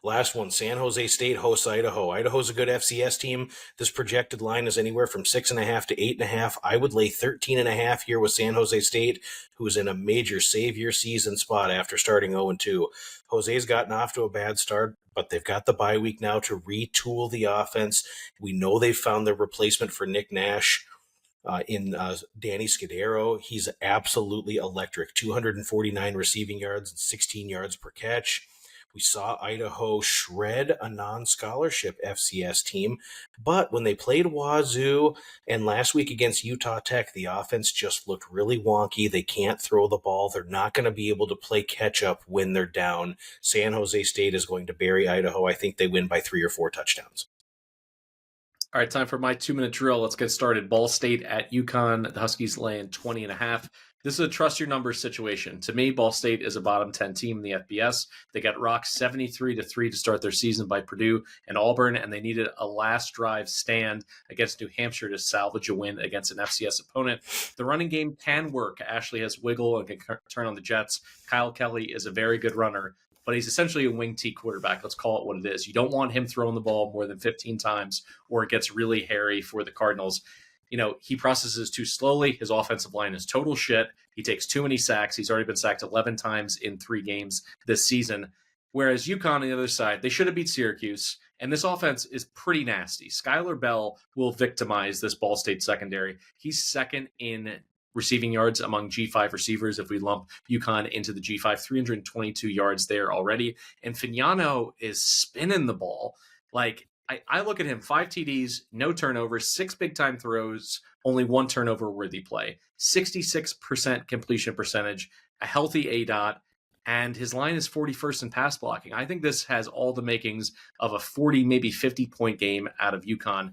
Last one, San Jose State hosts Idaho. Idaho's a good FCS team. This projected line is anywhere from 6.5 to 8.5. I would lay 13.5 here with San Jose State, who's in a major save-your season spot after starting 0-2. Jose's gotten off to a bad start, but they've got the bye week now to retool the offense. We know they've found their replacement for Nick Nash in Danny Scudero. He's absolutely electric. 249 receiving yards and 16 yards per catch. We saw Idaho shred a non-scholarship FCS team, but when they played Wazoo and last week against Utah Tech, the offense just looked really wonky. They can't throw the ball. They're not going to be able to play catch-up when they're down. San Jose State is going to bury Idaho. I think they win by 3 or 4 touchdowns. All right, time for my 2-minute drill. Let's get started. Ball State at UConn. The Huskies laying 20.5. This is a trust your numbers situation. To me, Ball State is a bottom 10 team in the FBS. They got rocked 73-3 to start their season by Purdue and Auburn, and they needed a last drive stand against New Hampshire to salvage a win against an FCS opponent. The running game can work. Ashley has wiggle and can turn on the jets. Kyle Kelly is a very good runner, but he's essentially a wing T quarterback. Let's call it what it is. You don't want him throwing the ball more than 15 times or it gets really hairy for the Cardinals. You know, he processes too slowly. His offensive line is total shit. He takes too many sacks. He's already been sacked 11 times in 3 games this season. Whereas UConn on the other side, they should have beat Syracuse. And this offense is pretty nasty. Skylar Bell will victimize this Ball State secondary. He's second in receiving yards among G5 receivers if we lump UConn into the G5, 322 yards there already. And Fignano is spinning the ball. Like, I look at him, 5 TDs, no turnovers, 6 big-time throws, only 1 turnover-worthy play, 66% completion percentage, a healthy ADOT, and his line is 41st in pass blocking. I think this has all the makings of a 40, maybe 50-point game out of UConn.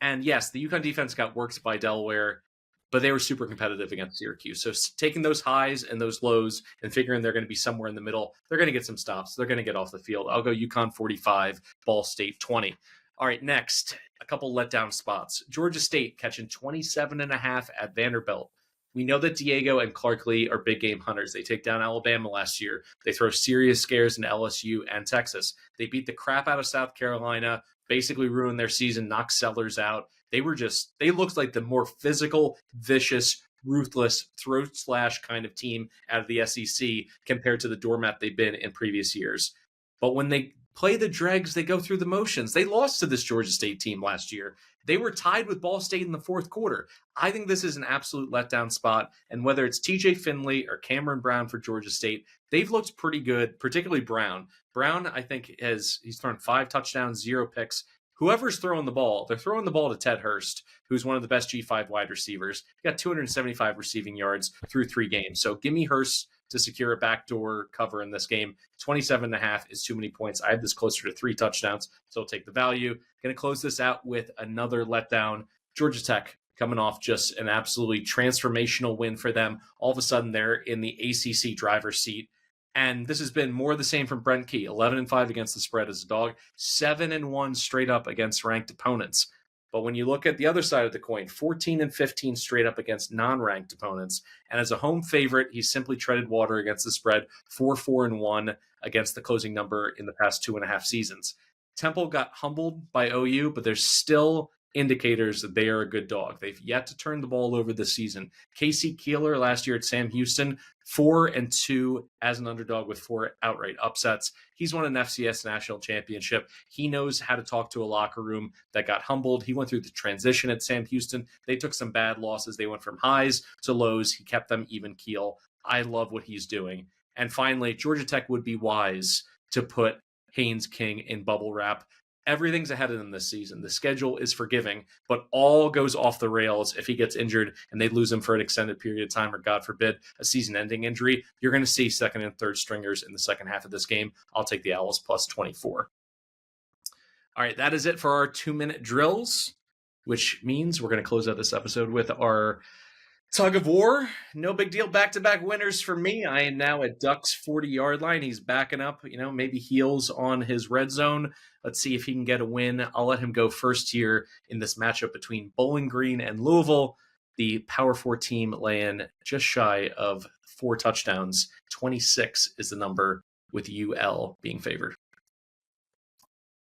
And yes, the UConn defense got worked by Delaware, but they were super competitive against Syracuse. So taking those highs and those lows and figuring they're going to be somewhere in the middle, they're going to get some stops. They're going to get off the field. I'll go UConn 45, Ball State 20. All right, next, a couple letdown spots. Georgia State catching 27.5 at Vanderbilt. We know that Diego and Clark Lee are big game hunters. They take down Alabama last year. They throw serious scares in LSU and Texas. They beat the crap out of South Carolina, basically ruined their season, knocked Sellers out. They looked like the more physical, vicious, ruthless, throat slash kind of team out of the SEC compared to the doormat they've been in previous years. But when they play the dregs, they go through the motions. They lost to this Georgia State team last year. They were tied with Ball State in the 4th quarter. I think this is an absolute letdown spot. And whether it's TJ Finley or Cameron Brown for Georgia State, they've looked pretty good, particularly Brown. Brown, I think, he's thrown 5 touchdowns, 0 picks. whoever's throwing the ball, they're throwing the ball to Ted Hurst, who's one of the best G5 wide receivers. He got 275 receiving yards through 3 games. So give me Hurst to secure a backdoor cover in this game. 27.5 is too many points. I have this closer to 3 touchdowns, so I'll take the value. Going to close this out with another letdown. Georgia Tech coming off just an absolutely transformational win for them. All of a sudden, they're in the ACC driver's seat. And this has been more of the same from Brent Key. 11-5 against the spread as a dog, 7-1 straight up against ranked opponents. But when you look at the other side of the coin, 14-15 straight up against non-ranked opponents. And as a home favorite, he's simply treaded water against the spread, 4-1 against the closing number in the past 2.5 seasons. Temple got humbled by OU, but there's still indicators that they are a good dog. They've yet to turn the ball over this season. Casey Keeler last year at Sam Houston, 4-2 as an underdog with 4 outright upsets. He's won an FCS national championship. He knows how to talk to a locker room that got humbled. He went through the transition at Sam Houston. They took some bad losses. They went from highs to lows. He kept them even keel. I love what he's doing. And finally, Georgia Tech would be wise to put Haynes King in bubble wrap. Everything's ahead of them this season. The schedule is forgiving, but all goes off the rails if he gets injured and they lose him for an extended period of time, or God forbid, a season-ending injury. You're going to see second and third stringers in the second half of this game. I'll take the Owls plus 24. All right, that is it for our 2-minute drills, which means we're going to close out this episode with our Tug of War. No big deal. Back-to-back winners for me. I am now at Duck's 40-yard line. He's backing up, maybe heels on his red zone. Let's see if he can get a win. I'll let him go first here in this matchup between Bowling Green and Louisville. The Power 4 team laying just shy of 4 touchdowns. 26 is the number, with UL being favored.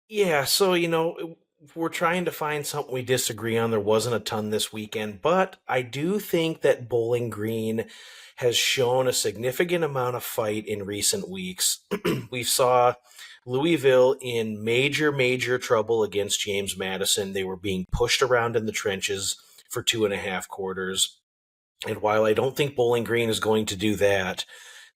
Yeah, so, we're trying to find something we disagree on. There wasn't a ton this weekend, but I do think that Bowling Green has shown a significant amount of fight in recent weeks. We saw Louisville in major trouble against James Madison. They were being pushed around in the trenches for 2.5 quarters. And while I don't think Bowling Green is going to do that,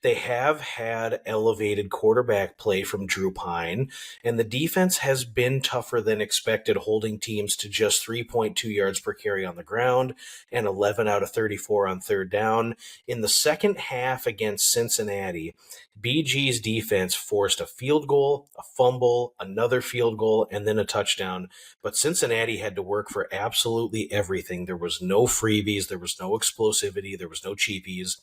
they have had elevated quarterback play from Drew Pine, and the defense has been tougher than expected, holding teams to just 3.2 yards per carry on the ground and 11 out of 34 on third down. In the second half against Cincinnati, BG's defense forced a field goal, a fumble, another field goal, and then a touchdown. But Cincinnati had to work for absolutely everything. There was no freebies, there was no explosivity, there was no cheapies.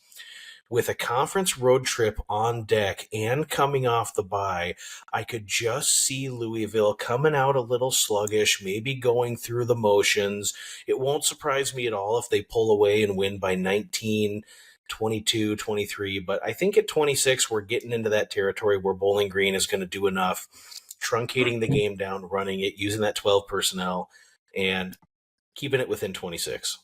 With a conference road trip on deck and coming off the bye, I could just see Louisville coming out a little sluggish, maybe going through the motions. It won't surprise me at all if they pull away and win by 19, 22, 23. But I think at 26, we're getting into that territory where Bowling Green is going to do enough, truncating the game down, running it, using that 12 personnel, and keeping it within 26.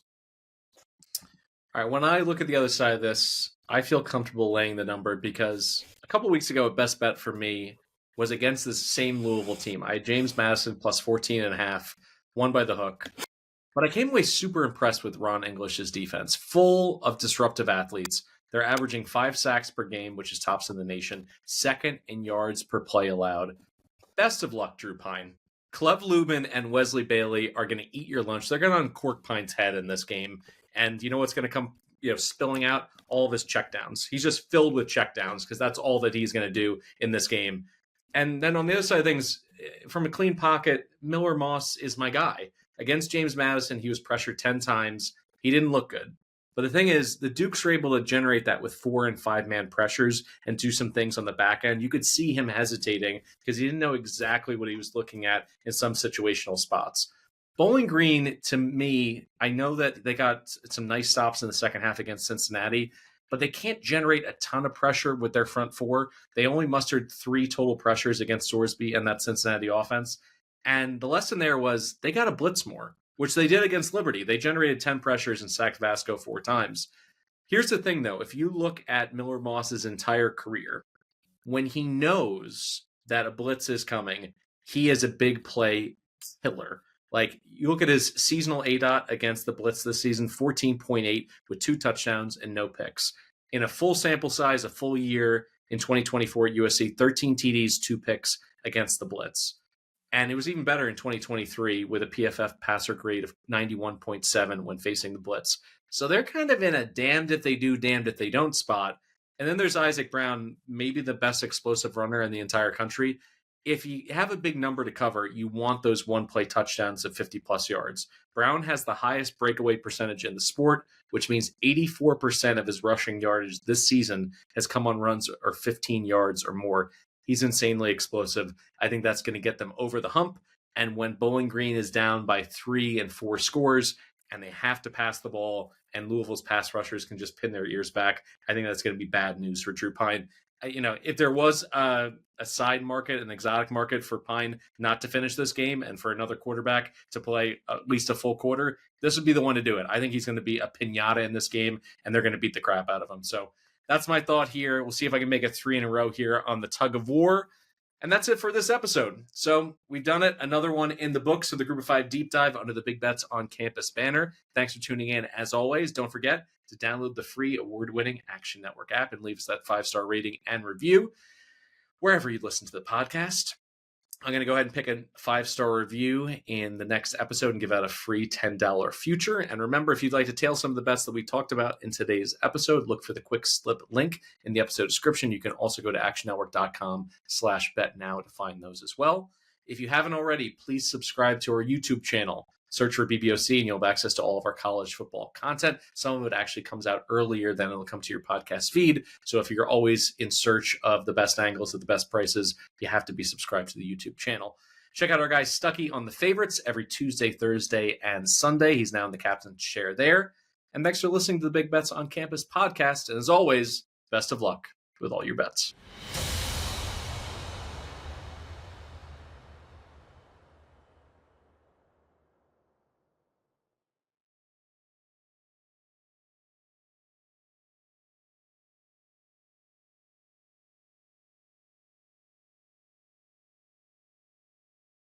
All right, when I look at the other side of this, I feel comfortable laying the number because a couple weeks ago, a best bet for me was against this same Louisville team. I had James Madison plus 14.5, won by the hook. But I came away super impressed with Ron English's defense, full of disruptive athletes. They're averaging 5 sacks per game, which is tops in the nation, second in yards per play allowed. Best of luck, Drew Pine. Cleve Lubin and Wesley Bailey are going to eat your lunch. They're going to uncork Pine's head in this game. And you know what's going to come spilling out? All of his checkdowns. He's just filled with checkdowns because that's all that he's going to do in this game. And then on the other side of things, from a clean pocket, Miller Moss is my guy. Against James Madison, he was pressured 10 times. He didn't look good. But the thing is, the Dukes were able to generate that with 4- and 5-man pressures and do some things on the back end. You could see him hesitating because he didn't know exactly what he was looking at in some situational spots. Bowling Green, to me, I know that they got some nice stops in the second half against Cincinnati, but they can't generate a ton of pressure with their front four. They only mustered 3 total pressures against Sorsby and that Cincinnati offense. And the lesson there was they got to blitz more, which they did against Liberty. They generated 10 pressures and sacked Vasco 4 times. Here's the thing, though. If you look at Miller Moss's entire career, when he knows that a blitz is coming, he is a big play killer. Like, you look at his seasonal ADOT against the blitz this season, 14.8 with 2 touchdowns and no picks. In a full sample size, a full year in 2024 at USC, 13 TDs, 2 picks against the blitz. And it was even better in 2023 with a PFF passer grade of 91.7 when facing the blitz. So they're kind of in a damned if they do, damned if they don't spot. And then there's Isaac Brown, maybe the best explosive runner in the entire country. If you have a big number to cover, you want those one-play touchdowns of 50-plus yards. Brown has the highest breakaway percentage in the sport, which means 84% of his rushing yardage this season has come on runs or 15 yards or more. He's insanely explosive. I think that's going to get them over the hump. And when Bowling Green is down by 3 and 4 scores and they have to pass the ball and Louisville's pass rushers can just pin their ears back, I think that's going to be bad news for Drew Pine. If there was a side market, an exotic market for Pine not to finish this game and for another quarterback to play at least a full quarter, this would be the one to do it. I think he's going to be a pinata in this game and they're going to beat the crap out of him. So that's my thought here. We'll see if I can make it 3 in a row here on the Tug of War. And that's it for this episode. So we've done it. Another one in the books of the Group of 5 Deep Dive under the Big Bets on Campus banner. Thanks for tuning in. As always, don't forget to download the free award-winning Action Network app and leave us that 5-star rating and review wherever you listen to the podcast. I'm going to go ahead and pick a 5-star review in the next episode and give out a free $10 future. And remember, if you'd like to tail some of the bets that we talked about in today's episode, look for the quick slip link in the episode description. You can also go to actionnetwork.com/bet now to find those as well. If you haven't already, please subscribe to our YouTube channel. Search for BBOC and you'll have access to all of our college football content. Some of it actually comes out earlier than it'll come to your podcast feed. So if you're always in search of the best angles at the best prices, you have to be subscribed to the YouTube channel. Check out our guy Stuckey on the favorites every Tuesday, Thursday, and Sunday. He's now in the captain's chair there. And thanks for listening to the Big Bets on Campus podcast. And as always, best of luck with all your bets.